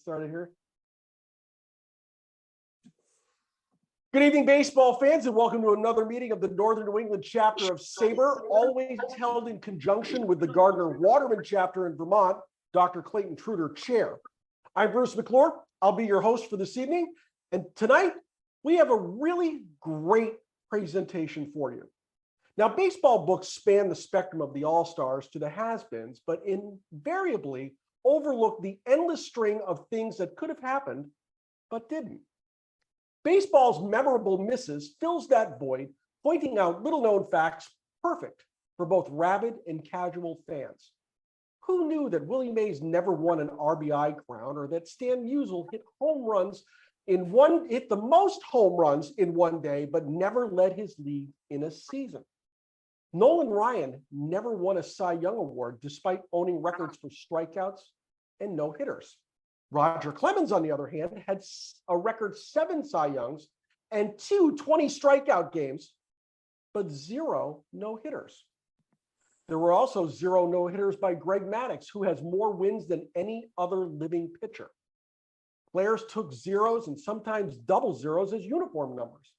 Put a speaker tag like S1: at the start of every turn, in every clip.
S1: started here. Good evening, baseball fans, and welcome to another meeting of the Northern New England chapter of SABR, always held in conjunction with the Gardner-Waterman chapter in Vermont, Dr. Clayton Truder, chair. I'm Bruce McClure. I'll be your host for this evening, and tonight we have a really great presentation for you. Now, baseball books span the spectrum of the all-stars to the has-beens, but invariably overlook the endless string of things that could have happened, but didn't. Baseball's memorable misses fills that void, pointing out little-known facts perfect for both rabid and casual fans. Who knew that Willie Mays never won an RBI crown, or that Stan Musial hit the most home runs in one day, but never led his league in a season? Nolan Ryan never won a Cy Young Award despite owning records for strikeouts and no-hitters. Roger Clemens, on the other hand, had a record 7 Cy Youngs and 2 20-strikeout games, but 0 no-hitters. There were also 0 no-hitters by Greg Maddux, who has more wins than any other living pitcher. Players took zeros and sometimes double zeros as uniform numbers.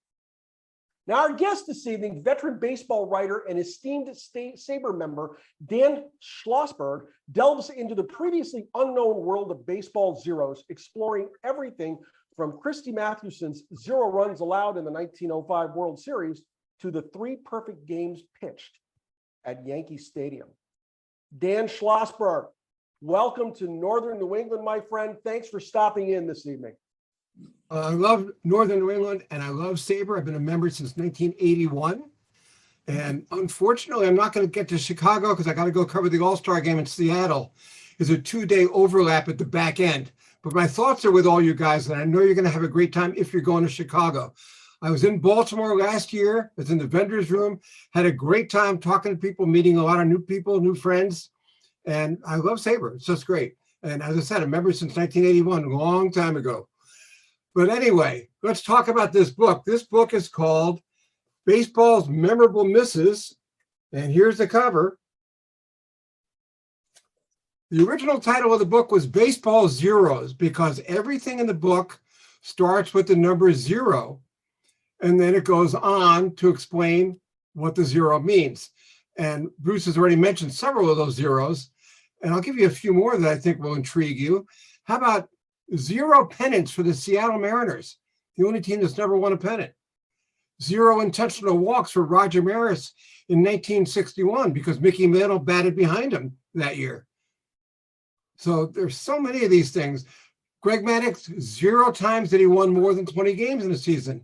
S1: Now, our guest this evening, veteran baseball writer and esteemed SABR member Dan Schlossberg, delves into the previously unknown world of baseball zeros, exploring everything from Christy Mathewson's 0 runs allowed in the 1905 World Series to the 3 perfect games pitched at Yankee Stadium. Dan Schlossberg, welcome to Northern New England, my friend. Thanks for stopping in this evening.
S2: I love Northern New England and I love SABR. I've been a member since 1981. And unfortunately, I'm not going to get to Chicago because I got to go cover the All-Star game in Seattle. There's a 2-day overlap at the back end. But my thoughts are with all you guys, and I know you're going to have a great time if you're going to Chicago. I was in Baltimore last year. I was in the vendor's room, had a great time talking to people, meeting a lot of new people, new friends. And I love SABR. It's just great. And as I said, I'm a member since 1981, a long time ago. But anyway, let's talk about this book. This book is called Baseball's Memorable Misses. And here's the cover. The original title of the book was Baseball Zeros, because everything in the book starts with the number 0. And then it goes on to explain what the 0 means. And Bruce has already mentioned several of those zeros. And I'll give you a few more that I think will intrigue you. How about 0 pennants for the Seattle Mariners, the only team that's never won a pennant? 0 intentional walks for Roger Maris in 1961 because Mickey Mantle batted behind him that year. So there's so many of these things. Greg Maddux, 0 times that he won more than 20 games in a season.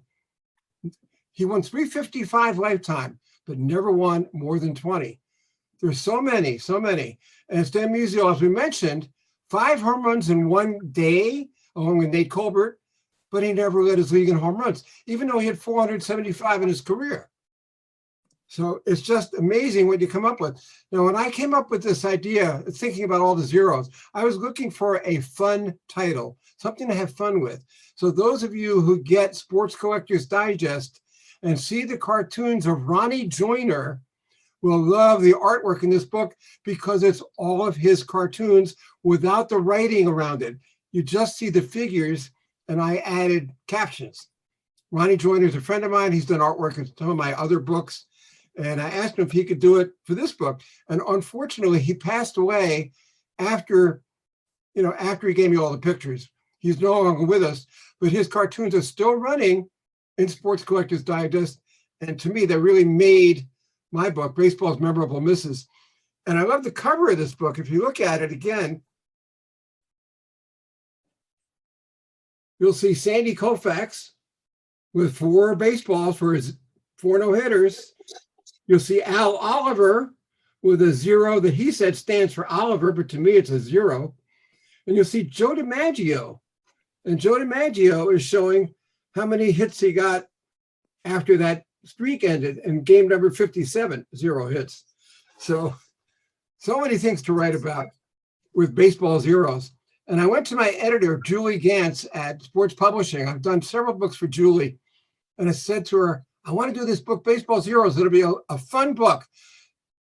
S2: He won 355 lifetime, but never won more than 20. There's so many, so many. And Stan Musial, as we mentioned, 5 home runs in one day, along with Nate Colbert, but he never led his league in home runs, even though he had 475 in his career. So it's just amazing what you come up with. Now, when I came up with this idea, thinking about all the zeros, I was looking for a fun title, something to have fun with. So those of you who get Sports Collector's Digest and see the cartoons of Ronnie Joyner will love the artwork in this book because it's all of his cartoons without the writing around it. You just see the figures, and I added captions. Ronnie Joyner is a friend of mine. He's done artwork in some of my other books, and I asked him if he could do it for this book. And unfortunately, he passed away after he gave me all the pictures. He's no longer with us, but his cartoons are still running in Sports Collector's Digest. And to me, that really made my book, Baseball's Memorable Misses. And I love the cover of this book. If you look at it again, you'll see Sandy Koufax with 4 baseballs for his 4 no-hitters. You'll see Al Oliver with a 0 that he said stands for Oliver, but to me it's a 0. And you'll see Joe DiMaggio. And Joe DiMaggio is showing how many hits he got after that streak ended in game number 57, 0 hits. So many things to write about with baseball zeros. And I went to my editor, Julie Gantz at Sports Publishing. I've done several books for Julie. And I said to her, I want to do this book, Baseball Zeros. It'll be a fun book.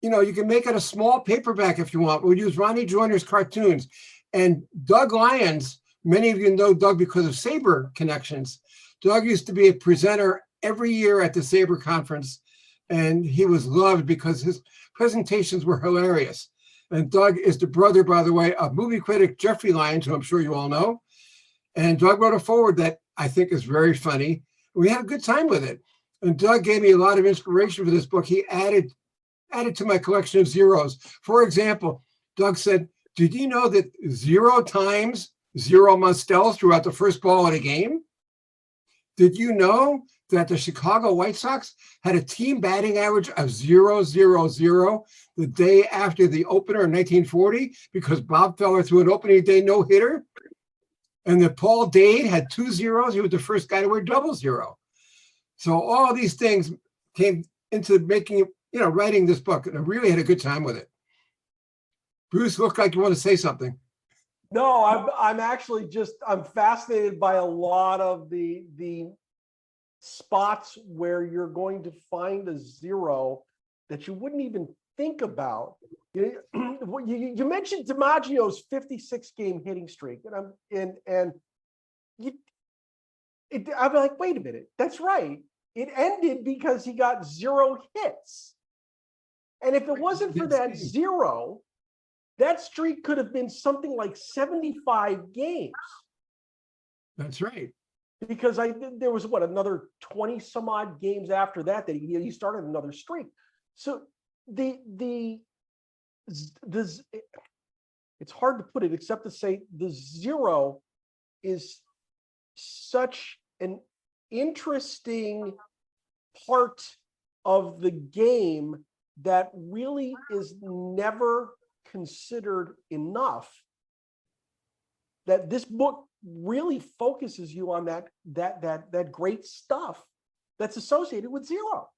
S2: You know, you can make it a small paperback if you want. We'll use Ronnie Joyner's cartoons. And Doug Lyons Many of you know Doug because of SABR connections. Doug used to be a presenter every year at the SABR conference, and he was loved because his presentations were hilarious. And Doug is the brother, by the way, of movie critic Jeffrey Lyons, who I'm sure you all know. And Doug wrote a foreword that I think is very funny. We had a good time with it. And Doug gave me a lot of inspiration for this book. He added to my collection of zeros. For example, Doug said, did you know that 0 times 0 Mustels throughout the first ball of a game? Did you know that the Chicago White Sox had a team batting average of 0-0-0 the day after the opener in 1940 because Bob Feller threw an opening day no-hitter? And that Paul Dade had 2 zeros. He was the first guy to wear 00. So all these things came into making, writing this book, and I really had a good time with it. Bruce, look like you want to say something.
S1: No, I'm actually I'm fascinated by a lot of the spots where you're going to find a zero that you wouldn't even think about. You mentioned DiMaggio's 56-game hitting streak, and I'm like, wait a minute, that's right. It ended because he got 0 hits, and if it wasn't for that 0, that streak could have been something like 75 games.
S2: That's right.
S1: Because there was another 20 some odd games after that he started another streak. So it's hard to put it except to say the 0 is such an interesting part of the game that really is never considered enough, that this book really focuses you on that great stuff that's associated with 0.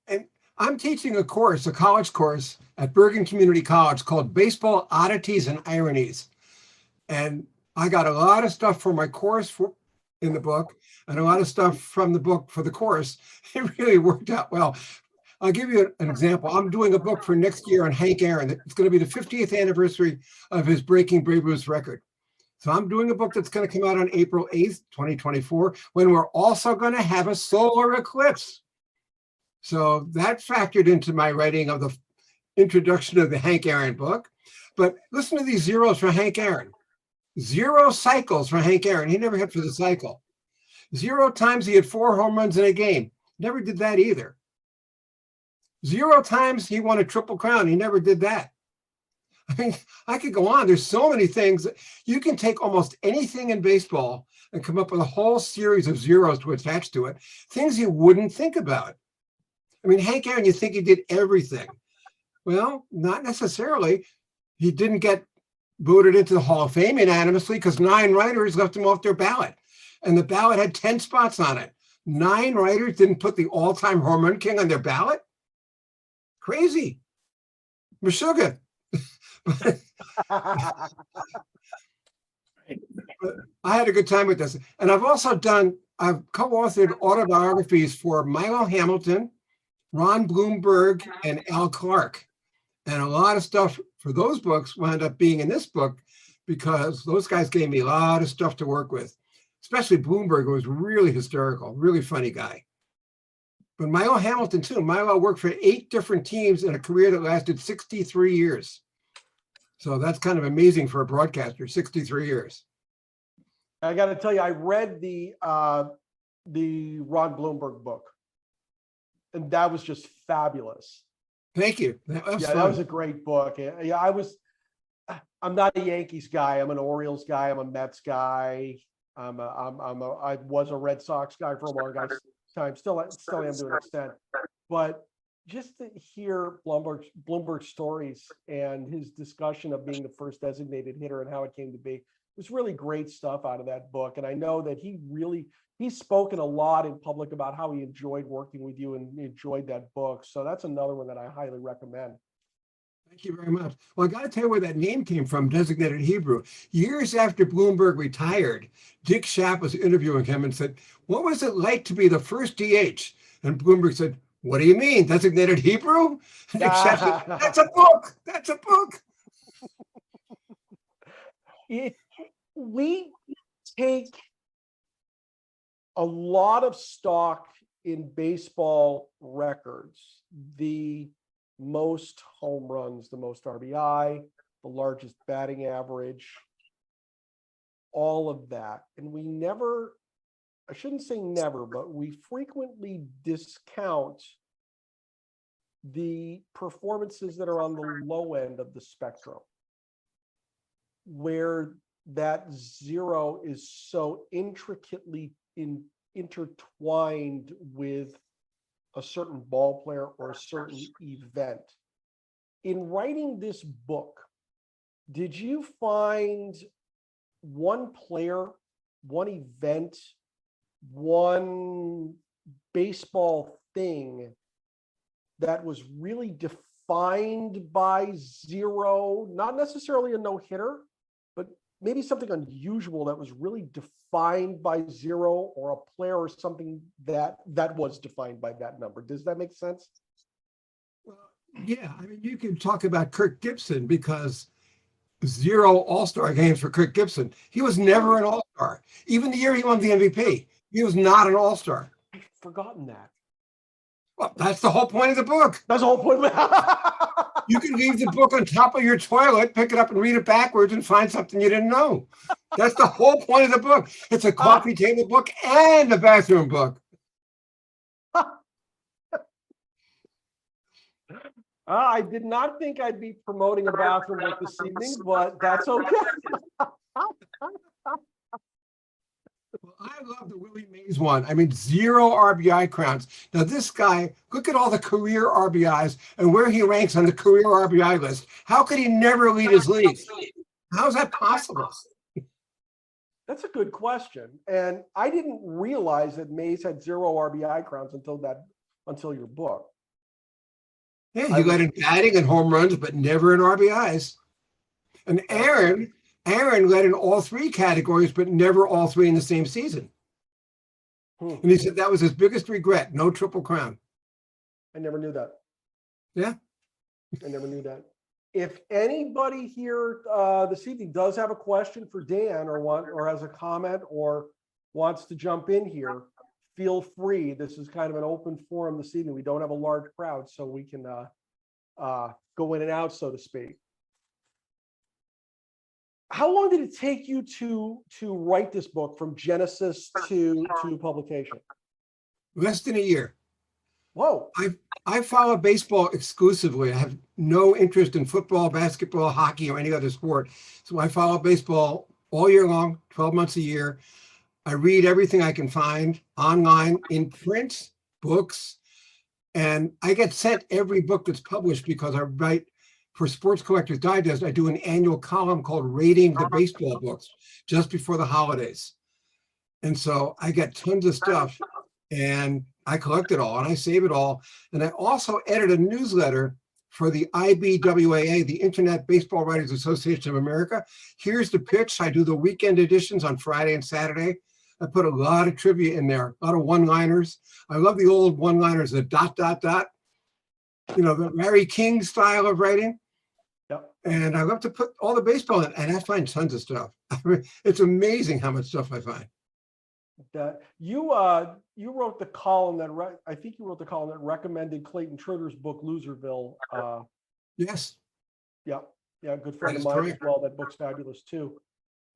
S2: And I'm teaching a college course at Bergen Community College called Baseball Oddities and Ironies. And I got a lot of stuff for my course in the book and a lot of stuff from the book for the course. It really worked out well. I'll give you an example. I'm doing a book for next year on Hank Aaron. It's going to be the 50th anniversary of his breaking Babe Ruth's record. So I'm doing a book that's going to come out on April 8th, 2024, when we're also going to have a solar eclipse. So that factored into my writing of the introduction of the Hank Aaron book. But listen to these zeros for Hank Aaron. 0 cycles for Hank Aaron. He never hit for the cycle. 0 times he had 4 home runs in a game. Never did that either. 0 times he won a Triple Crown. He never did that. I mean, I could go on. There's so many things. You can take almost anything in baseball and come up with a whole series of zeros to attach to it, things you wouldn't think about. I mean, Hank Aaron, you think he did everything. Well, not necessarily. He didn't get voted into the Hall of Fame unanimously because 9 writers left him off their ballot. And the ballot had 10 spots on it. 9 writers didn't put the all-time home run king on their ballot? Crazy. Meshuggah. I had a good time with this. And I've co-authored autobiographies for Milo Hamilton, Ron Bloomberg, and Al Clark. And a lot of stuff for those books wound up being in this book because those guys gave me a lot of stuff to work with, especially Bloomberg, who was really hysterical, really funny guy. But Milo Hamilton, too. Milo worked for 8 different teams in a career that lasted 63 years. So that's kind of amazing for a broadcaster, 63 years.
S1: I got to tell you, I read the Ron Bloomberg book, and that was just fabulous.
S2: Thank you. That
S1: was a great book. Yeah, I'm not a Yankees guy. I'm an Orioles guy. I'm a Mets guy. I was a Red Sox guy for a long time. Still am to an extent. But just to hear Bloomberg's stories and his discussion of being the first designated hitter and how it came to be, it was really great stuff out of that book. And I know that he's spoken a lot in public about how he enjoyed working with you and enjoyed that book. So that's another one that I highly recommend.
S2: Thank you very much. Well, I got to tell you where that name came from, Designated Hebrew. Years after Bloomberg retired, Dick Schaap was interviewing him and said, "What was it like to be the first DH?" And Bloomberg said, "What do you mean, Designated Hebrew?" And Dick Schaap said, "That's a book. That's a book."
S1: we take a lot of stock in baseball records, the most home runs, the most RBI, the largest batting average, all of that. And we never, I shouldn't say never, but we frequently discount the performances that are on the low end of the spectrum, where that zero is so intricately intertwined with a certain ball player or a certain event. In writing this book, did you find one player, one event, one baseball thing that was really defined by zero, not necessarily a no-hitter, but maybe something unusual that was really defined by zero, or a player or something that was defined by that number? Does that make sense?
S2: Yeah, I mean, you can talk about Kirk Gibson, because 0 All-Star games for Kirk Gibson. He was never an All-Star. Even the year he won the MVP, he was not an All-Star.
S1: I've forgotten that.
S2: Well, that's the whole point of the book.
S1: That's the whole point.
S2: You can leave the book on top of your toilet, pick it up and read it backwards and find something you didn't know. That's the whole point of the book. It's a coffee table book and a bathroom book.
S1: I did not think I'd be promoting a bathroom book this evening, but that's okay.
S2: Well, I love the Willie Mays one. I mean, 0 RBI crowns. Now, this guy, look at all the career RBIs and where he ranks on the career RBI list. How could he never lead his league? How is that possible?
S1: That's a good question. And I didn't realize that Mays had 0 RBI crowns until your book.
S2: Yeah, he led in batting and home runs, but never in RBIs. And Aaron led in all 3 categories, but never all 3 in the same season. And he said that was his biggest regret, no Triple Crown.
S1: I never knew that.
S2: Yeah.
S1: I never knew that. If anybody here this evening does have a question for Dan, or has a comment, or wants to jump in here, feel free. This is kind of an open forum this evening. We don't have a large crowd, so we can go in and out, so to speak. How long did it take you to write this book from genesis to publication?
S2: Less than a year.
S1: Whoa.
S2: I follow baseball exclusively. I have no interest in football, basketball, hockey, or any other sport. So I follow baseball all year long, 12 months a year. I read everything I can find online, in print, books, and I get sent every book that's published because I write for Sports Collectors Digest. I do an annual column called Rating the Baseball Books just before the holidays. And so I get tons of stuff, and I collect it all and I save it all. And I also edit a newsletter for the IBWAA, the Internet Baseball Writers Association of America. Here's the pitch. I do the weekend editions on Friday and Saturday. I put a lot of trivia in there, a lot of one-liners. I love the old one-liners, the ... You know, the Larry King style of writing.
S1: Yep.
S2: And I love to put all the baseball in, and I find tons of stuff. I mean, it's amazing how much stuff I find.
S1: That you wrote the column that I think you wrote the column that recommended Clayton Tritter's book Loserville.
S2: Yes.
S1: Yeah, good friend of mine as well. That book's fabulous too.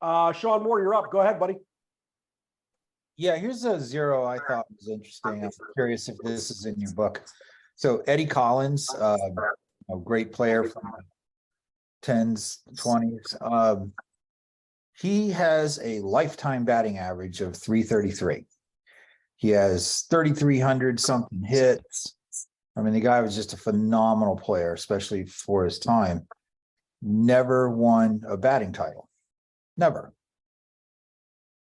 S1: Sean Moore, you're up. Go ahead, buddy.
S3: Yeah, here's a 0 I thought was interesting. I'm curious if this is in your book. So Eddie Collins, a great player from 10s, 20s. He has a lifetime batting average of 333. He has 3,300 something hits. I mean, the guy was just a phenomenal player, especially for his time. Never won a batting title. Never.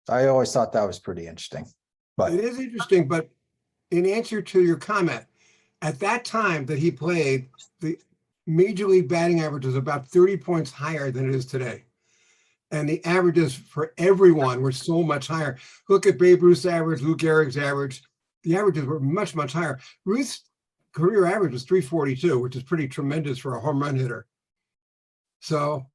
S3: I always thought that was pretty interesting. But
S2: it is interesting, but in answer to your comment, at that time that he played, the major league batting average was about 30 points higher than it is today. And the averages for everyone were so much higher. Look at Babe Ruth's average, Lou Gehrig's average. The averages were much, much higher. Ruth's career average was 342, which is pretty tremendous for a home run hitter. So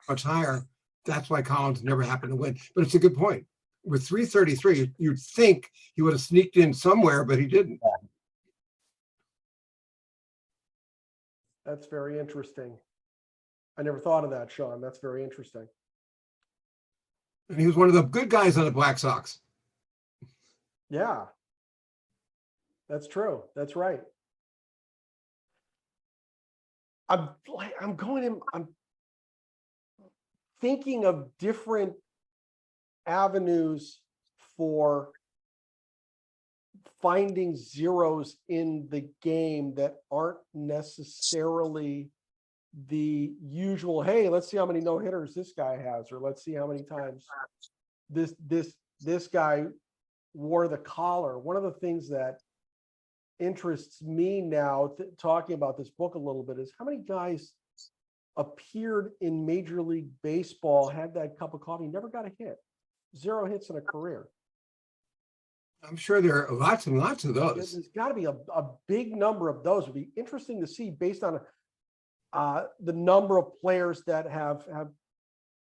S2: much higher. That's why Collins never happened to win. But it's a good point. With 333, you'd think he would have sneaked in somewhere, but he didn't.
S1: That's very interesting. I never thought of that, Sean. That's very interesting.
S2: And he was one of the good guys on the Black Sox.
S1: Yeah. That's true. That's right. I'm thinking of different avenues for finding zeros in the game that aren't necessarily the usual, hey, let's see how many no-hitters this guy has, or let's see how many times this guy wore the collar. One of the things that interests me now, talking about this book a little bit, is how many guys appeared in Major League Baseball, had that cup of coffee, never got a hit. 0 hits in a career.
S2: I'm sure there are lots and lots of those.
S1: There's got to be a big number of those. It would be interesting to see based on the number of players that have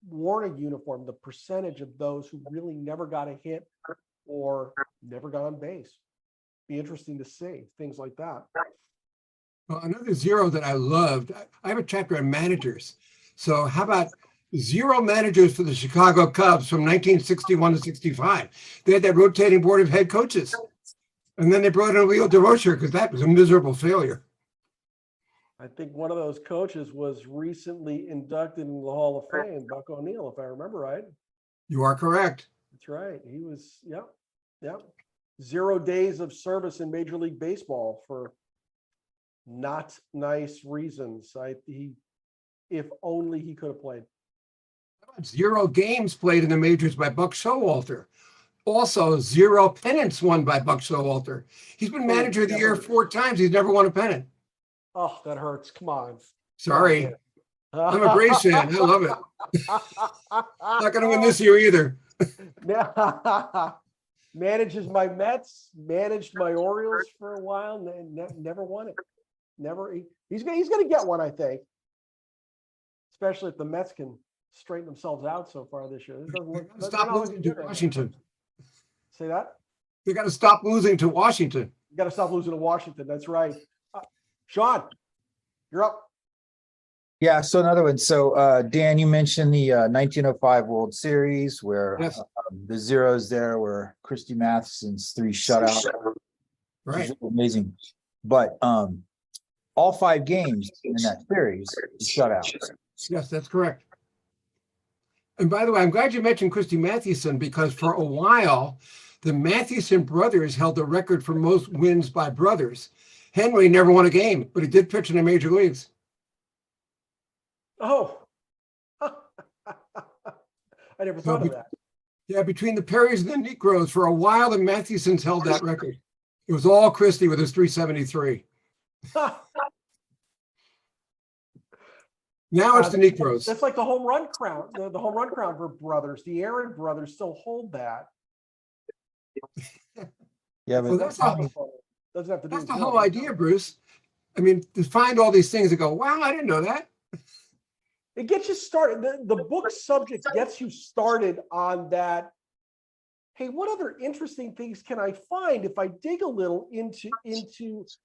S1: worn a uniform, the percentage of those who really never got a hit or never got on base. Be interesting to see things like that.
S2: Well, another zero that I loved, I have a chapter on managers. So how about 0 managers for the Chicago Cubs from 1961 to 65? They had that rotating board of head coaches. And then they brought in Leo DeRocher because that was a miserable failure.
S1: I think one of those coaches was recently inducted into the Hall of Fame, Buck O'Neill, if I remember right.
S2: You are correct.
S1: That's right. He was, yep. 0 days of service in Major League Baseball for not nice reasons. If only he could have played.
S2: 0 games played in the majors by Buck Showalter. Also 0 pennants won by Buck Showalter. He's been manager of the year 4 times. He's never won a pennant.
S1: Oh, that hurts. Come on.
S2: Sorry. I'm a Braves fan. I love it. Not going to win this year either.
S1: Manages my Mets, managed my Orioles for a while, never won it. Never. He's going to get one, I think. Especially if the Mets can straighten themselves out so far this year.
S2: Stop losing to Washington.
S1: Say that?
S2: They got to stop losing to Washington.
S1: You got to stop losing to Washington. That's right. Sean, you're up.
S3: Yeah, so another one. So Dan, you mentioned the 1905 World Series where
S2: Yes.
S3: The zeros there were Christy Mathewson's 3 shutouts.
S2: Right.
S3: Amazing. But all 5 games in that series shutouts.
S2: Yes, that's correct. And by the way, I'm glad you mentioned Christy Mathewson because for a while, the Mathewson brothers held the record for most wins by brothers. Henry never won a game, but he did pitch in the major leagues.
S1: Oh, I never thought of that.
S2: Yeah, between the Perrys and the Negroes, for a while, the Mathewsons held that record. It was all Christy with his 373. Now it's the Negroes.
S1: That's like the home run crown, the home run crown for brothers. The Aaron brothers still hold that.
S3: Yeah, but
S2: Well, that's how,
S1: Doesn't have to do
S2: that's
S1: with
S2: the
S1: Joe.
S2: whole idea, Bruce. I mean, to find all these things and go, wow, I didn't know that.
S1: It gets you started. The book subject gets you started on that. Hey, what other interesting things can I find if I dig a little into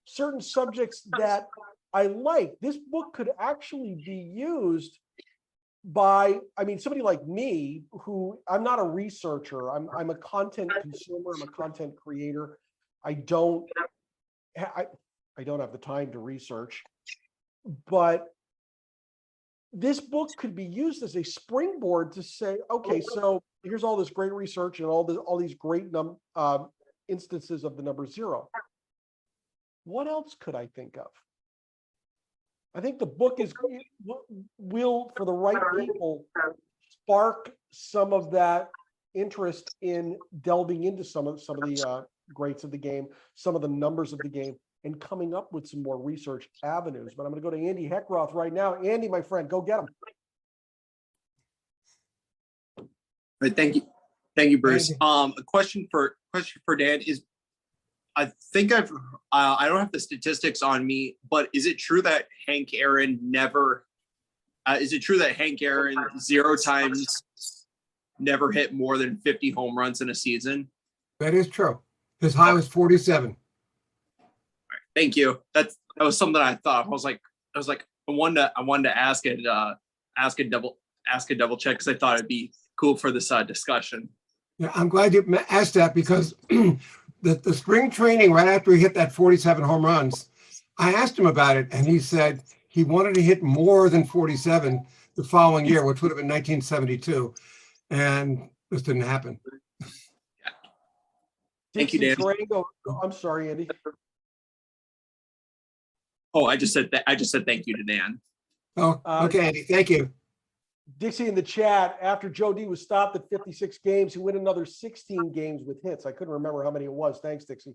S1: certain subjects that I like? This book could actually be used by, somebody like me, who I'm not a researcher. I'm a content consumer. I'm a content creator. I don't have the time to research, but this book could be used as a springboard to say, okay, so here's all this great research and all these great instances of the number 0. What else could I think of? I think the book will, for the right people, spark some of that interest in delving into some of the greats of the game, some of the numbers of the game, and coming up with some more research avenues. But I'm going to go to Andy Heckroth right now. Andy, my friend, go get him.
S4: All right, thank you, Bruce. A question for Dan is, I think I don't have the statistics on me, but is it true that Hank Aaron never Is it true that Hank Aaron 0 times never hit more than 50 home runs in a season?
S2: That is true. His high was 47.
S4: Thank you. That was something I thought. I was like, I wanted to ask it, ask a double check because I thought it'd be cool for this discussion.
S2: Yeah, I'm glad you asked that because the spring training right after he hit that 47 home runs, I asked him about it and he said he wanted to hit more than 47 the following year, which would have been 1972, and this didn't happen.
S4: Thank you, Dan.
S1: I'm sorry, Andy.
S4: Oh, I just said thank you to Dan.
S2: Oh, okay, Andy, thank you.
S1: Dixie in the chat, after Joe D was stopped at 56 games, he went another 16 games with hits. I couldn't remember how many it was. Thanks, Dixie.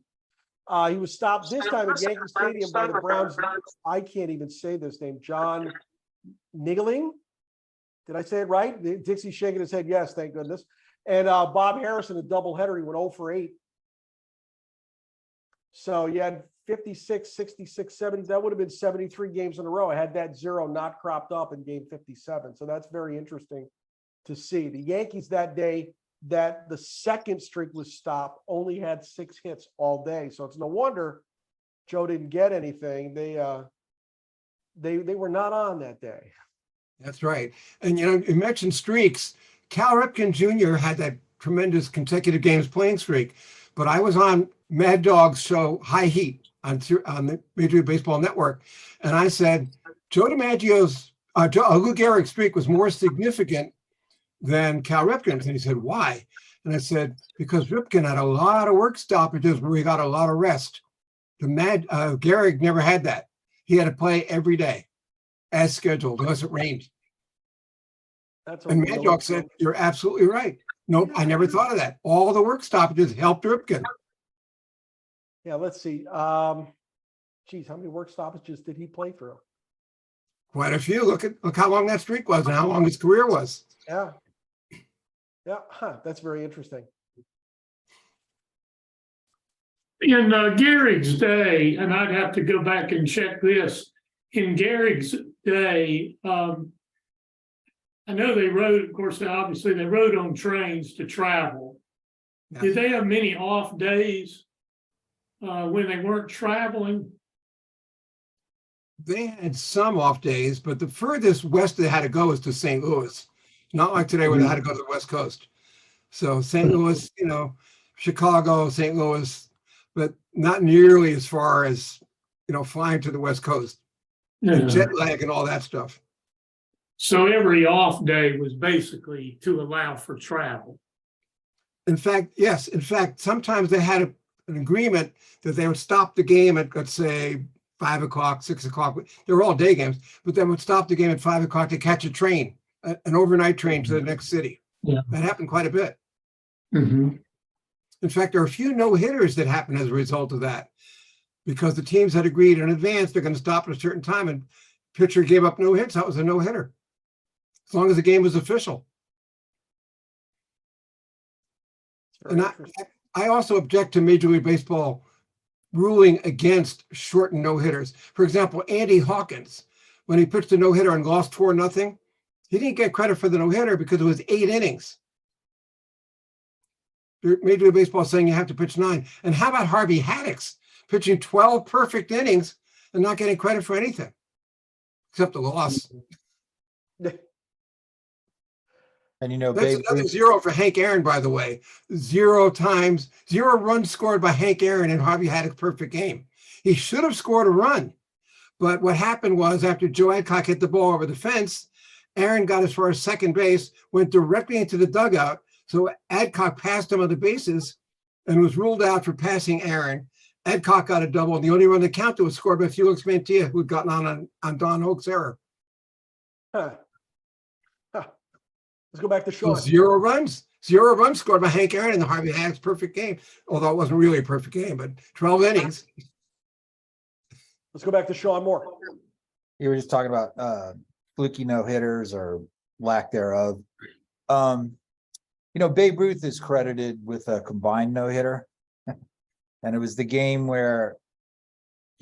S1: He was stopped this time at Yankee Stadium by the Browns. I can't even say this name. John Niggling. Did I say it right? Dixie's shaking his head. Yes, thank goodness. And Bob Harrison, a doubleheader. He went 0 for 8. So you had 56, 66, 70. That would have been 73 games in a row. I had that 0 not cropped up in game 57. So that's very interesting to see. The Yankees that day, that the second streak was stopped, only had 6 hits all day. So it's no wonder Joe didn't get anything. They were not on that day.
S2: That's right. And you mentioned streaks. Cal Ripken Jr. had that tremendous consecutive games playing streak, but I was on Mad Dog's show High Heat on the Major League Baseball Network, and I said Joe DiMaggio's Lou Gehrig's streak was more significant than Cal Ripken's, and he said why? And I said because Ripken had a lot of work stoppages where he got a lot of rest. Gehrig never had that. He had to play every day as scheduled unless it rained. And Mad Dog said, you're absolutely right. Nope, I never thought of that. All the work stoppages helped Ripken.
S1: Yeah, let's see. Geez, how many work stoppages did he play through?
S2: Quite a few. Look how long that streak was and how long his career was.
S1: Yeah. Yeah, that's very interesting.
S5: In Gehrig's day, and I'd have to go back and check this, in Gehrig's day, I know they rode, of course, obviously they rode on trains to travel.
S2: Yeah.
S5: Did they have many off days when they weren't traveling?
S2: They had some off days, but the furthest west they had to go was to St. Louis. Not like today where they had to go to the West Coast. So St. Louis, Chicago, St. Louis, but not nearly as far as, flying to the West Coast. And jet lag and all that stuff.
S5: So every off day was basically to allow for travel.
S2: In fact, yes. In fact, sometimes they had an agreement that they would stop the game at, let's say, 5 o'clock, 6 o'clock. They were all day games, but they would stop the game at 5 o'clock to catch a train, an overnight train to the next city.
S5: Yeah.
S2: That happened quite a bit.
S5: Mm-hmm.
S2: In fact, there are a few no-hitters that happened as a result of that because the teams had agreed in advance they're going to stop at a certain time and pitcher gave up no hits. That was a no-hitter. As long as the game was official. And I also object to Major League Baseball ruling against shortened no-hitters. For example, Andy Hawkins, when he pitched a no-hitter and lost 4-0, he didn't get credit for the no-hitter because it was 8 innings. Major League Baseball is saying you have to pitch 9. And how about Harvey Haddix pitching 12 perfect innings and not getting credit for anything except the loss?
S3: And
S2: that's another 0 for Hank Aaron, by the way. 0 runs scored by Hank Aaron in Harvey Haddix's perfect game. He should have scored a run. But what happened was after Joe Adcock hit the ball over the fence, Aaron got as far as second base, went directly into the dugout. So Adcock passed him on the bases and was ruled out for passing Aaron. Adcock got a double, and the only run that counted was scored by Felix Mantilla, who had gotten on Don Hoke's error.
S1: Let's go back to Sean.
S2: So 0 runs scored by Hank Aaron in the Harvey Haddix perfect game, although it wasn't really a perfect game, but 12 innings.
S1: Let's go back to Sean Moore.
S3: You were just talking about fluky no-hitters or lack thereof. Babe Ruth is credited with a combined no-hitter. And it was the game where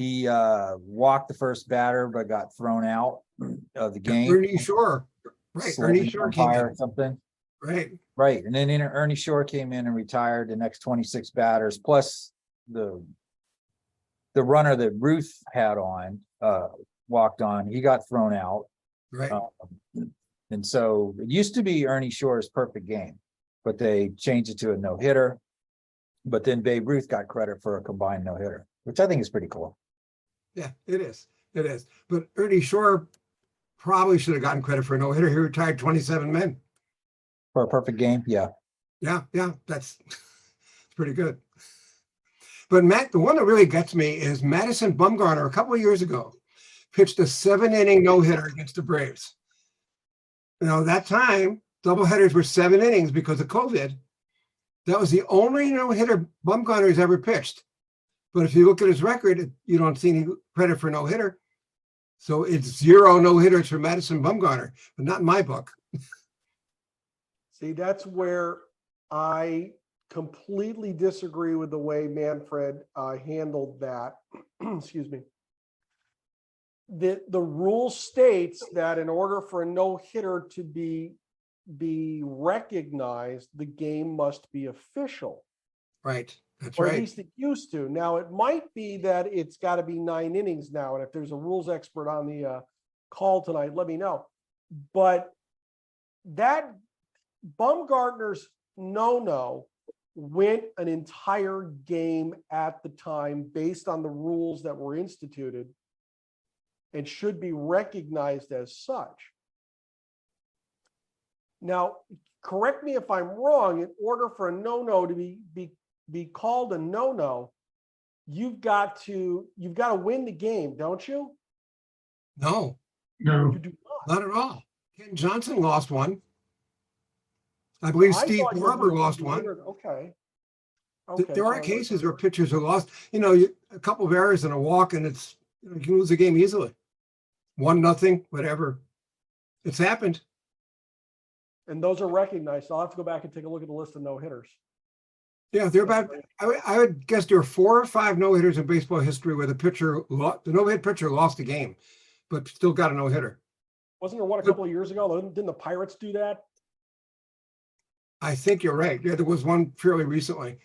S3: He walked the first batter, but got thrown out of the game.
S2: Ernie Shore. Right. Ernie Shore came
S3: Umpire or
S2: in.
S3: something.
S2: Right.
S3: Right. And then Ernie Shore came in and retired the next 26 batters, plus the runner that Ruth had on, walked on, he got thrown out.
S2: Right.
S3: And so it used to be Ernie Shore's perfect game, but they changed it to a no-hitter. But then Babe Ruth got credit for a combined no-hitter, which I think is pretty cool.
S2: Yeah, it is. It is. But Ernie Shore probably should have gotten credit for a no-hitter. He retired 27 men.
S3: For a perfect game, yeah.
S2: Yeah, that's it's pretty good. But Matt, the one that really gets me is Madison Bumgarner a couple of years ago pitched a 7-inning no-hitter against the Braves. You know, that time, doubleheaders were 7 innings because of COVID. That was the only no-hitter Bumgarner's ever pitched. But if you look at his record, you don't see any credit for no-hitter. So it's 0 no-hitters for Madison Bumgarner, but not in my book.
S1: See, that's where I completely disagree with the way Manfred handled that. Excuse me. The rule states that in order for a no-hitter to be recognized, the game must be official.
S2: Right. That's
S1: or
S2: right.
S1: at least it used to. Now, it might be that it's got to be 9 innings now. And if there's a rules expert on the call tonight, let me know. But that Bumgarner's no-no went an entire game at the time based on the rules that were instituted and should be recognized as such. Now, correct me if I'm wrong, in order for a no-no to be called a no-no, you've got to win the game, don't you?
S2: No,
S5: No.
S1: You do not.
S2: not at all. Ken Johnson lost one. I believe
S1: I
S2: Steve
S1: thought you
S2: Barber
S1: were
S2: lost one.
S1: Okay.
S2: There are
S1: so
S2: cases where pitchers are lost. You know, a couple of errors and a walk, and it's you can lose the game easily. 1-0, whatever. It's happened.
S1: And those are recognized. So I'll have to go back and take a look at the list of no-hitters.
S2: Yeah, they're about. I would guess there are 4 or 5 no-hitters in baseball history where the no-hit pitcher lost the game, but still got a no-hitter.
S1: Wasn't there one a couple of years ago? Didn't the Pirates do that?
S2: I think you're right. Yeah, there was one fairly recently.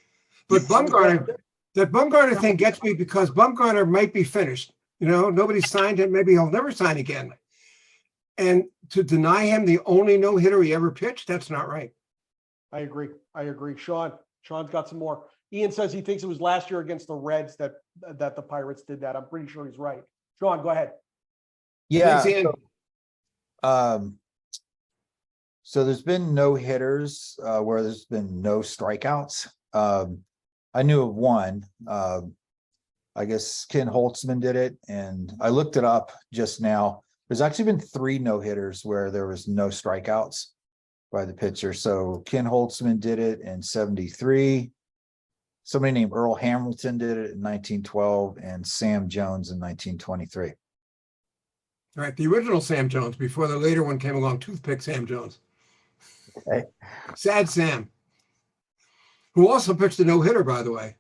S2: But that Bumgarner thing gets me because Bumgarner might be finished. You know, nobody signed him. Maybe he'll never sign again. And to deny him the only no-hitter he ever pitched, that's not right.
S1: I agree. Sean's got some more. Ian says he thinks it was last year against the Reds that the Pirates did that. I'm pretty sure he's right. Sean, go ahead.
S3: Yeah.
S2: Thanks, Ian.
S3: So there's been no hitters where there's been no strikeouts. I knew of one. I guess Ken Holtzman did it, and I looked it up just now. There's actually been 3 no hitters where there was no strikeouts by the pitcher. So Ken Holtzman did it in 73. Somebody named Earl Hamilton did it in 1912, and Sam Jones in 1923.
S2: Right, the original Sam Jones before the later one came along, Toothpick Sam Jones.
S3: Okay.
S2: Sad Sam, who also pitched a no-hitter, by the way,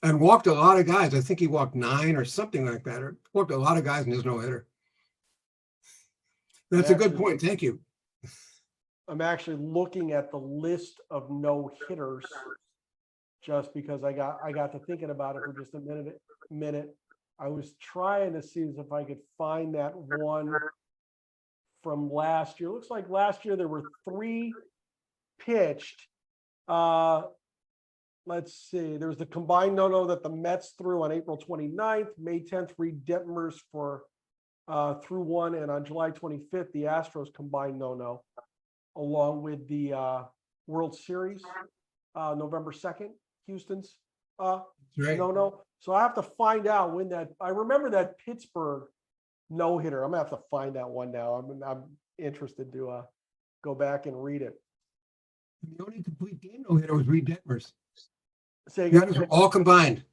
S2: and walked a lot of guys. I think he walked 9 or something like that, or walked a lot of guys in his no-hitter. That's a good point. Thank you.
S1: I'm actually looking at the list of no-hitters just because I got to thinking about it for just a minute. I was trying to see if I could find that one from last year. Looks like last year there were 3 pitched. Let's see. There was the combined no-no that the Mets threw on April 29th, May 10th, Reed Detmers threw one, and on July 25th, the Astros combined no-no, along with the World Series, November 2nd, Houston's
S2: Right.
S1: no. So I have to find out when that. I remember that Pittsburgh no-hitter. I'm gonna have to find that one now. I'm interested to go back and read it.
S2: The only complete game no-hitter was Reed Detmers.
S1: Say
S2: The
S1: again.
S2: others were all combined.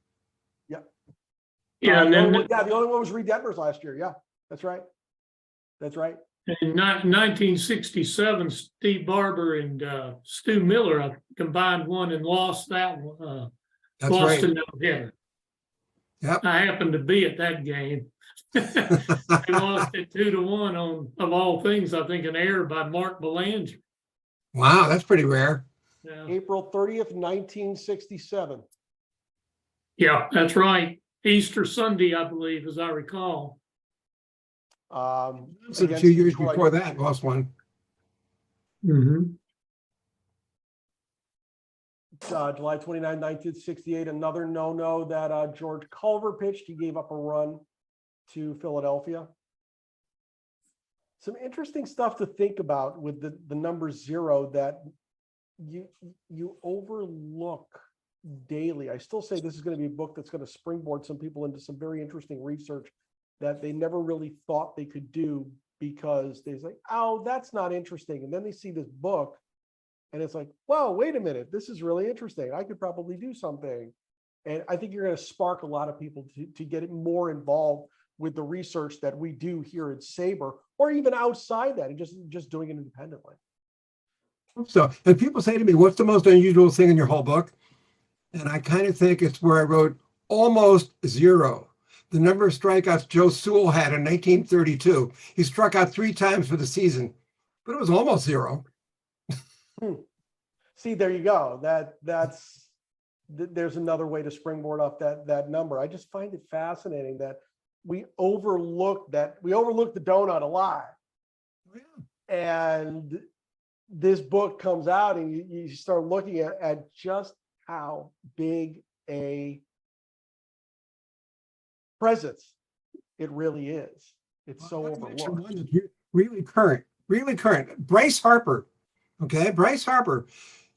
S5: Yeah, and
S1: the
S5: then
S1: only one was Reed Detmers last year. Yeah, that's right.
S5: in 1967, Steve Barber and Stu Miller combined one and lost that one.
S2: That's
S5: Lost
S2: right.
S5: a no-hitter.
S2: Yep.
S5: I happened to be at that game. They lost it 2-1 on, of all things, I think, an error by Mark Belanger.
S2: Wow, that's pretty rare.
S5: Yeah.
S1: April 30th, 1967.
S5: Yeah, that's right. Easter Sunday, I believe, as I recall.
S2: So a
S1: Against
S2: few years
S1: Detroit.
S2: before that, lost one.
S5: Mhm.
S1: July 29, 1968, another no-no that George Culver pitched. He gave up a run to Philadelphia. Some interesting stuff to think about with the number 0 that you overlook daily. I still say this is going to be a book that's going to springboard some people into some very interesting research that they never really thought they could do, because they're like, oh, that's not interesting. And then they see this book and it's like, whoa, wait a minute, this is really interesting. I could probably do something. And I think you're going to spark a lot of people to get more involved with the research that we do here at SABR, or even outside that, and just doing it independently.
S2: So, and people say to me, what's the most unusual thing in your whole book? And I kind of think it's where I wrote almost 0. The number of strikeouts Joe Sewell had in 1932. He struck out 3 times for the season, but it was almost 0.
S1: See, there you go. There's another way to springboard off that number. I just find it fascinating that we overlook the donut a lot. And this book comes out and you start looking at just how big a presence it really is. It's so overlooked.
S2: One that's really current. Bryce Harper. Okay, Bryce Harper,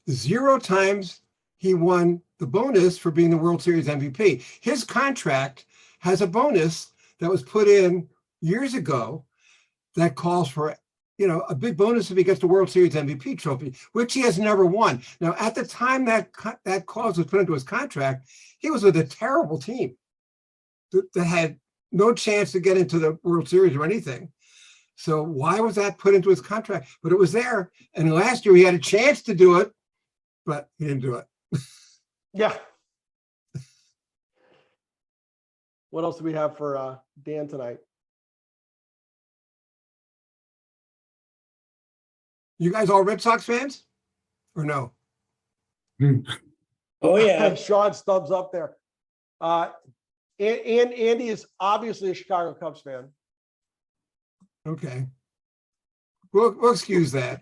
S2: 0 times he won the bonus for being the World Series MVP. His contract has a bonus that was put in years ago that calls for, a big bonus if he gets the World Series MVP trophy, which he has never won. Now, at the time that clause was put into his contract, he was with a terrible team that had no chance to get into the World Series or anything. So why was that put into his contract? But it was there. And last year he had a chance to do it, but he didn't do it.
S1: Yeah. What else do we have for Dan tonight?
S2: You guys all Red Sox fans or no?
S6: Oh, yeah.
S1: Sean's thumbs up there. And Andy is obviously a Chicago Cubs fan.
S2: Okay. We'll excuse that.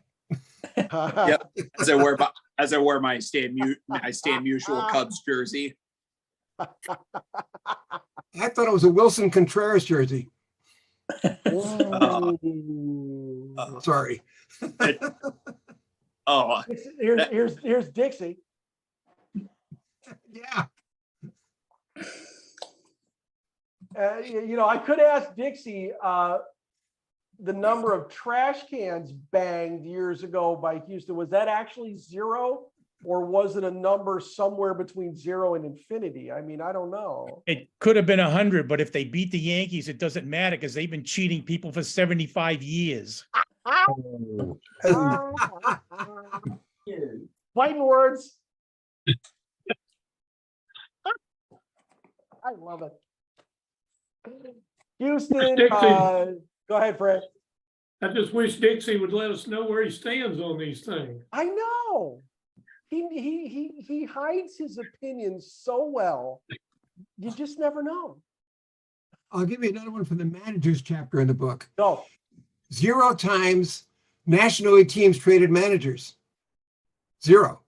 S4: Yep. As I wear my Stan Musial Cubs jersey.
S2: I thought it was a Wilson Contreras jersey. Sorry.
S4: Oh,
S1: Here's Dixie.
S2: Yeah.
S1: I could ask Dixie the number of trash cans banged years ago by Houston. Was that actually 0, or was it a number somewhere between 0 and infinity? I mean, I don't know.
S6: It could have been 100, but if they beat the Yankees, it doesn't matter because they've been cheating people for 75 years.
S1: Fighting words. I love it. Houston, go ahead, Fred.
S5: I just wish Dixie would let us know where he stands on these things.
S1: I know. He hides his opinions so well. You just never know.
S2: I'll give you another one from the managers chapter in the book.
S1: Go.
S2: 0 times National League teams traded managers. 0.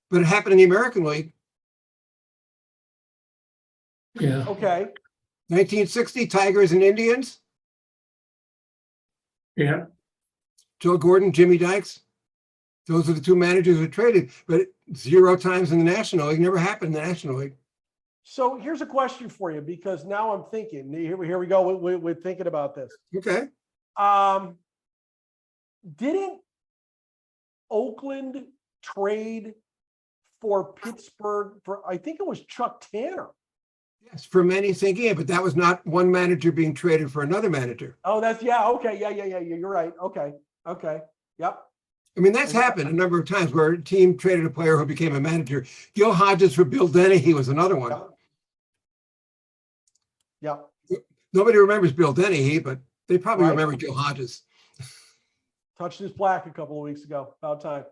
S2: But it happened in the American League.
S5: Yeah.
S1: Okay.
S2: 1960, Tigers and Indians.
S5: Yeah.
S2: Joe Gordon, Jimmy Dykes. Those are the 2 managers who traded, but 0 times in the National League. Never happened in the National League.
S1: So here's a question for you, because now I'm thinking. Here we go. We're thinking about this.
S2: Okay.
S1: Didn't Oakland trade for Pittsburgh for? I think it was Chuck Tanner.
S2: Yes, for many thinking it, but that was not one manager being traded for another manager.
S1: Oh, okay. Yeah. You're right. Okay. Yep.
S2: I mean, that's happened a number of times where a team traded a player who became a manager. Gil Hodges for Bill Dennehy was another one.
S1: Yep. Yeah.
S2: Nobody remembers Bill Dennehy, but they probably
S1: Right.
S2: remember Joe Hodges.
S1: Touched his plaque a couple of weeks ago. About time.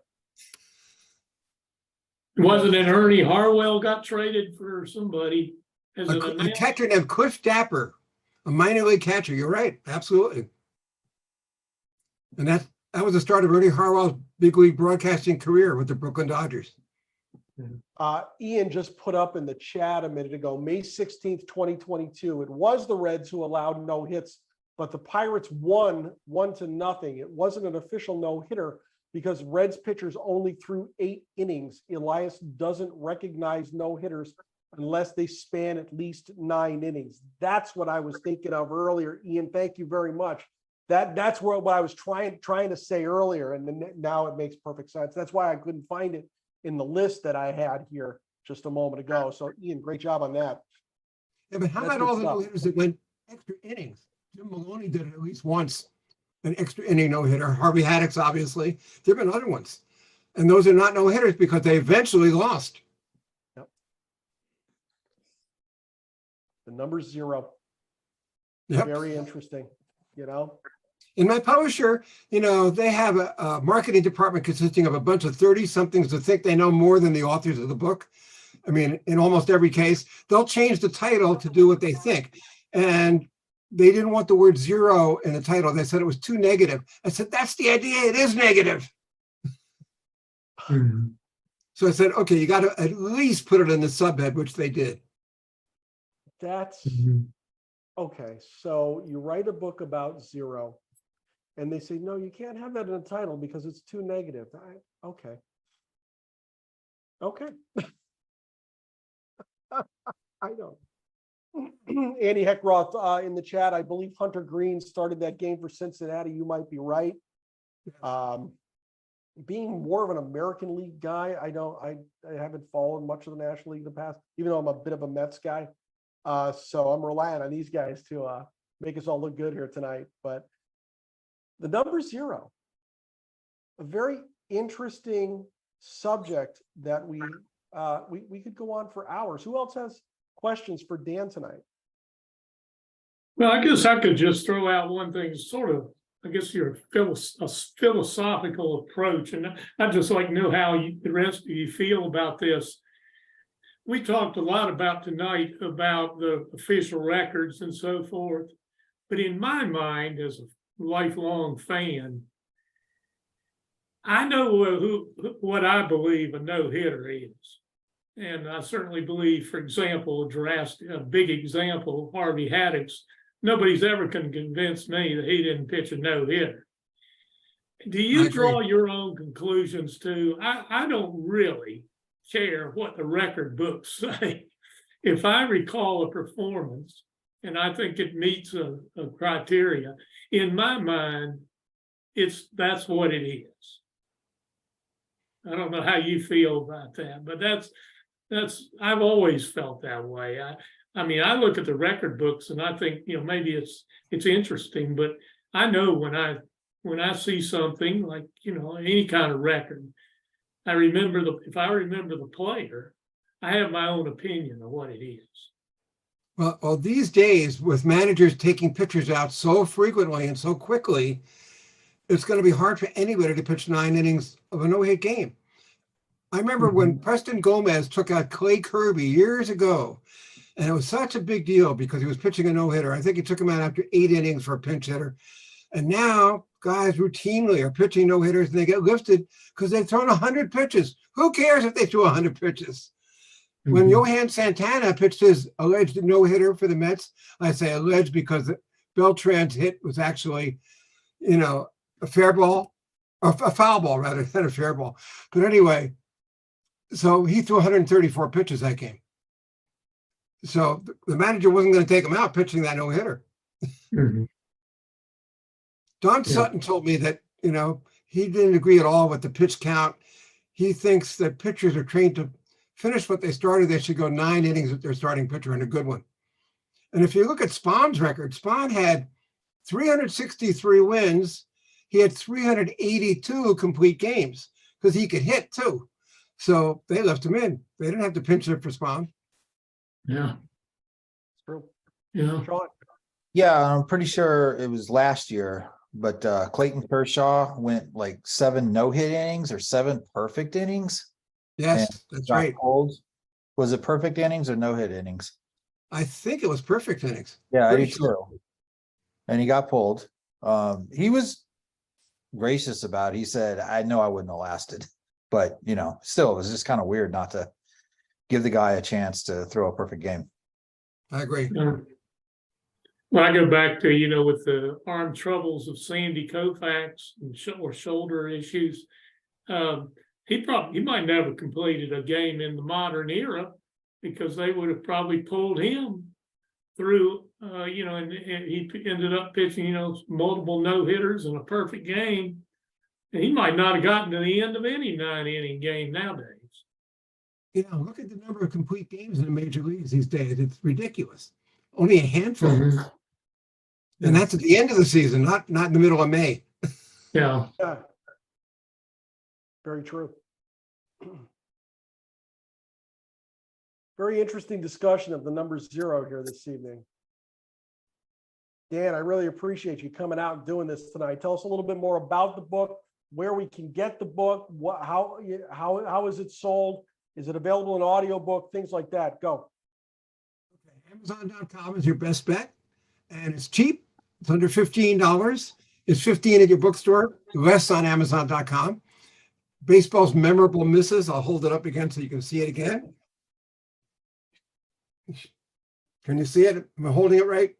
S5: Wasn't it Ernie Harwell got traded for somebody as an
S2: A
S5: announcer?
S2: catcher named Cliff Dapper, a minor league catcher. You're right. Absolutely. And that was the start of Ernie Harwell's big league broadcasting career with the Brooklyn Dodgers.
S1: Ian just put up in the chat a minute ago, May 16th, 2022. It was the Reds who allowed no hits, but the Pirates won 1-0. It wasn't an official no hitter because Reds pitchers only threw 8 innings. Elias doesn't recognize no hitters unless they span at least 9 innings. That's what I was thinking of earlier. Ian, thank you very much. That's what I was trying to say earlier, and then now it makes perfect sense. That's why I couldn't find it in the list that I had here just a moment ago. So Ian, great job on that.
S2: Yeah, but how
S1: That's
S2: about
S1: good
S2: all the
S1: stuff.
S2: no-hitters that went extra innings? Jim Maloney did it at least once, an extra inning no-hitter. Harvey Haddix, obviously. There have been other ones. And those are not no-hitters because they eventually lost.
S1: Yep. The number's 0.
S2: Yep.
S1: Very interesting, you know?
S2: In my publisher, they have a marketing department consisting of a bunch of 30-somethings that think they know more than the authors of the book. I mean, in almost every case, they'll change the title to do what they think. And they didn't want the word 0 in the title. They said it was too negative. I said, that's the idea. It is negative. So I said, okay, you got to at least put it in the subhead, which they did.
S1: That's okay. So you write a book about 0. And they say, no, you can't have that in a title because it's too negative. Okay. Okay. I know. Andy Heckroth in the chat, I believe Hunter Green started that game for Cincinnati. You might be right. Being more of an American League guy, I haven't followed much of the National League in the past, even though I'm a bit of a Mets guy. So I'm relying on these guys to make us all look good here tonight. But the number 0, a very interesting subject that we could go on for hours. Who else has questions for Dan tonight?
S5: Well, I guess I could just throw out one thing, sort of, I guess your philosophical approach. And I'd just like to know how the rest of you feel about this. We talked a lot about tonight about the official records and so forth. But in my mind, as a lifelong fan, I know what I believe a no-hitter is. And I certainly believe, for example, a big example, Harvey Haddix, nobody's ever can convince me that he didn't pitch a no-hitter. Do you draw your own conclusions too? I don't really care what the record books say. If I recall a performance, and I think it meets a criteria, in my mind, that's what it is. I don't know how you feel about that, but that's I've always felt that way. I mean, I look at the record books and I think, maybe it's interesting, but I know when I see something like, any kind of record, if I remember the player, I have my own opinion of what it is.
S2: Well, these days, with managers taking pitchers out so frequently and so quickly, it's going to be hard for anybody to pitch 9 innings of a no-hit game. I remember when Preston Gomez took out Clay Kirby years ago, and it was such a big deal because he was pitching a no-hitter. I think he took him out after 8 innings for a pinch hitter. And now guys routinely are pitching no-hitters and they get lifted because they've thrown 100 pitches. Who cares if they threw 100 pitches? When Johan Santana pitched his alleged no-hitter for the Mets, I say alleged because Beltran's hit was actually, a fair ball, or a foul ball rather than a fair ball. But anyway, so he threw 134 pitches that game. So the manager wasn't going to take him out pitching that no-hitter. Don Sutton told me that, he didn't agree at all with the pitch count. He thinks that pitchers are trained to finish what they started. They should go 9 innings with their starting pitcher and a good one. And if you look at Spahn's record, Spahn had 363 wins. He had 382 complete games because he could hit too. So they left him in. They didn't have to pinch hit for Spahn.
S5: Yeah.
S1: It's true.
S5: Yeah.
S1: Sean,
S3: Yeah, I'm pretty sure it was last year, but Clayton Kershaw went like 7 no-hit innings or 7 perfect innings.
S2: Yes, that's
S3: Got
S2: right.
S3: pulled. Was it perfect innings or no-hit innings?
S2: I think it was perfect innings.
S3: Yeah, I do
S2: Pretty sure.
S3: too. And he got pulled. He was gracious about it. He said, I know I wouldn't have lasted, but still, it was just kind of weird not to give the guy a chance to throw a perfect game.
S2: I agree.
S5: Yeah. Well, I go back to, with the arm troubles of Sandy Koufax and or shoulder issues. He might never completed a game in the modern era because they would have probably pulled him through, and he ended up pitching, multiple no-hitters and a perfect game. And he might not have gotten to the end of any 9-inning game nowadays.
S2: Look at the number of complete games in the major leagues these days. It's ridiculous. Only a handful.
S5: Mhm.
S2: And that's at the end of the season, not in the middle of May.
S5: Yeah.
S1: yeah. Very true. Very interesting discussion of the number 0 here this evening. Dan, I really appreciate you coming out and doing this tonight. Tell us a little bit more about the book, where we can get the book, how is it sold? Is it available in audiobook? Things like that. Go.
S2: Okay. Amazon.com is your best bet. And it's cheap. It's under $15. It's $15 at your bookstore, less on Amazon.com. Baseball's memorable misses. I'll hold it up again so you can see it again. Can you see it? Am I holding it right?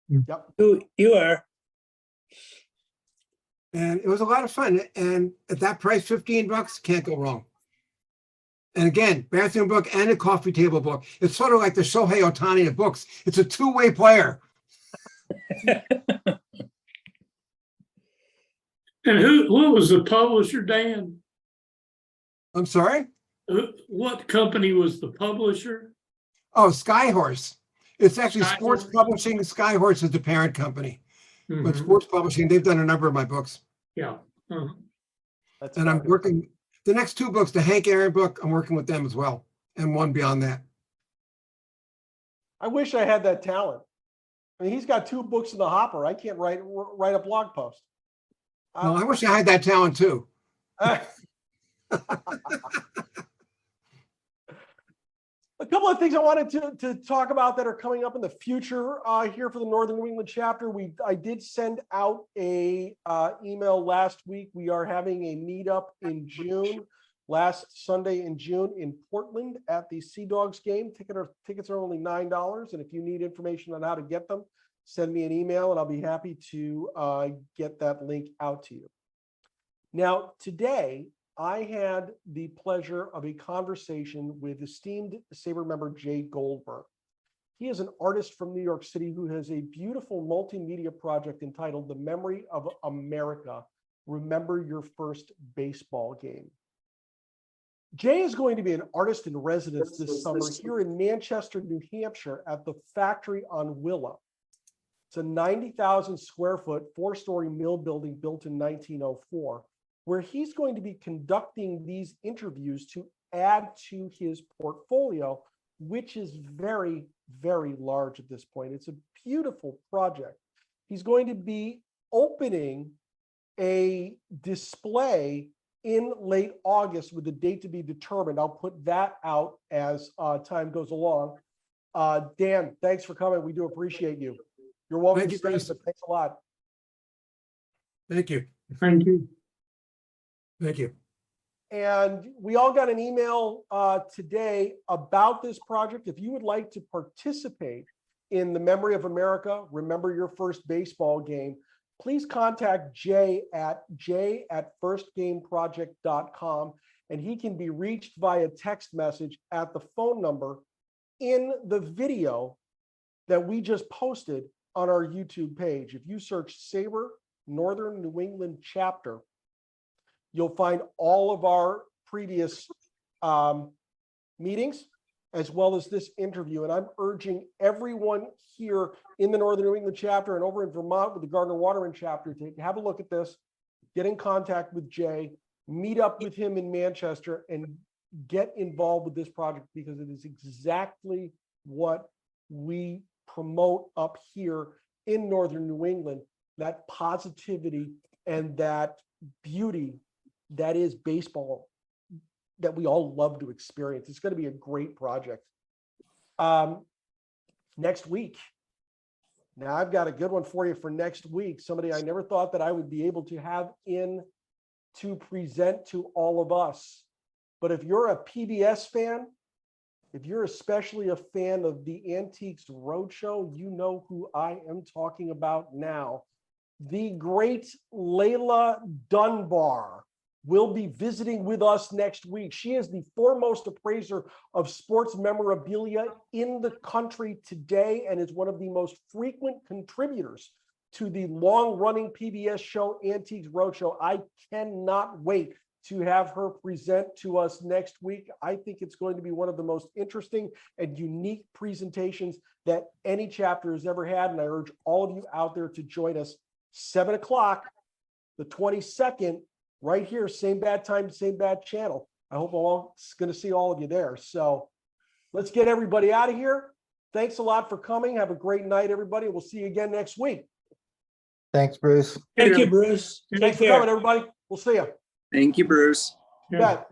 S1: Yep.
S7: You are.
S2: And it was a lot of fun. And at that price, $15, can't go wrong. And again, bathroom book and a coffee table book. It's sort of like the Shohei Ohtani of books. It's a two-way player.
S5: And who was the publisher, Dan?
S2: I'm sorry?
S5: What company was the publisher?
S2: Oh, Skyhorse. It's actually
S5: Skyhorse.
S2: Sports Publishing. Skyhorse is the parent company. But
S5: Mhm.
S2: Sports Publishing, they've done a number of my books.
S5: Yeah.
S1: That's
S2: And I'm
S1: fabulous.
S2: working, the next 2 books, the Hank Aaron book, I'm working with them as well. And one beyond that.
S1: I wish I had that talent. I mean, he's got 2 books in the hopper. I can't write a blog post.
S2: Well, I wish I had that talent too.
S1: A couple of things I wanted to talk about that are coming up in the future here for the Northern New England chapter. I did send out a email last week. We are having a meetup in June, last Sunday in June in Portland at the Sea Dogs game. Tickets are only $9, and if you need information on how to get them, send me an email and I'll be happy to get that link out to you. Now, today, I had the pleasure of a conversation with esteemed SABR member Jay Goldberg. He is an artist from New York City who has a beautiful multimedia project entitled The Memory of America, Remember Your First Baseball Game. Jay is going to be an artist in residence this summer here in Manchester, New Hampshire at the Factory on Willow. It's a 90,000 square foot, 4-story mill building built in 1904. Where he's going to be conducting these interviews to add to his portfolio, which is very, very large at this point. It's a beautiful project. He's going to be opening a display in late August with the date to be determined. I'll put that out as time goes along. Dan, thanks for coming. We do appreciate you. You're welcome
S2: Thank
S1: to
S2: you,
S1: stay,
S2: Chris.
S1: but thanks a lot.
S2: Thank you.
S5: Thank you.
S2: Thank you.
S1: And we all got an email today about this project. If you would like to participate in the Memory of America, Remember Your First Baseball Game, please contact Jay at firstgameproject.com, and he can be reached via text message at the phone number in the video that we just posted on our YouTube page. If you search SABR Northern New England Chapter, you'll find all of our previous meetings, as well as this interview. And I'm urging everyone here in the Northern New England chapter and over in Vermont with the Gardner Waterman chapter to have a look at this, get in contact with Jay, meet up with him in Manchester, and get involved with this project because it is exactly what we promote up here in Northern New England, that positivity and that beauty that is baseball that we all love to experience. It's going to be a great project. Next week. Now I've got a good one for you for next week. Somebody I never thought that I would be able to have in to present to all of us. But if you're a PBS fan, if you're especially a fan of the Antiques Roadshow, you know who I am talking about now. The great Layla Dunbar will be visiting with us next week. She is the foremost appraiser of sports memorabilia in the country today and is one of the most frequent contributors to the long-running PBS show Antiques Roadshow. I cannot wait to have her present to us next week. I think it's going to be one of the most interesting and unique presentations that any chapter has ever had, and I urge all of you out there to join us 7 o'clock, the 22nd, right here, same bad time, same bad channel. I hope I'm going to see all of you there. So let's get everybody out of here. Thanks a lot for coming. Have a great night, everybody. We'll see you again next week.
S3: Thanks, Bruce.
S7: Thank you, Bruce.
S1: Thanks for coming, everybody. We'll see you.
S4: Thank you, Bruce.
S5: Yeah.
S1: Bet.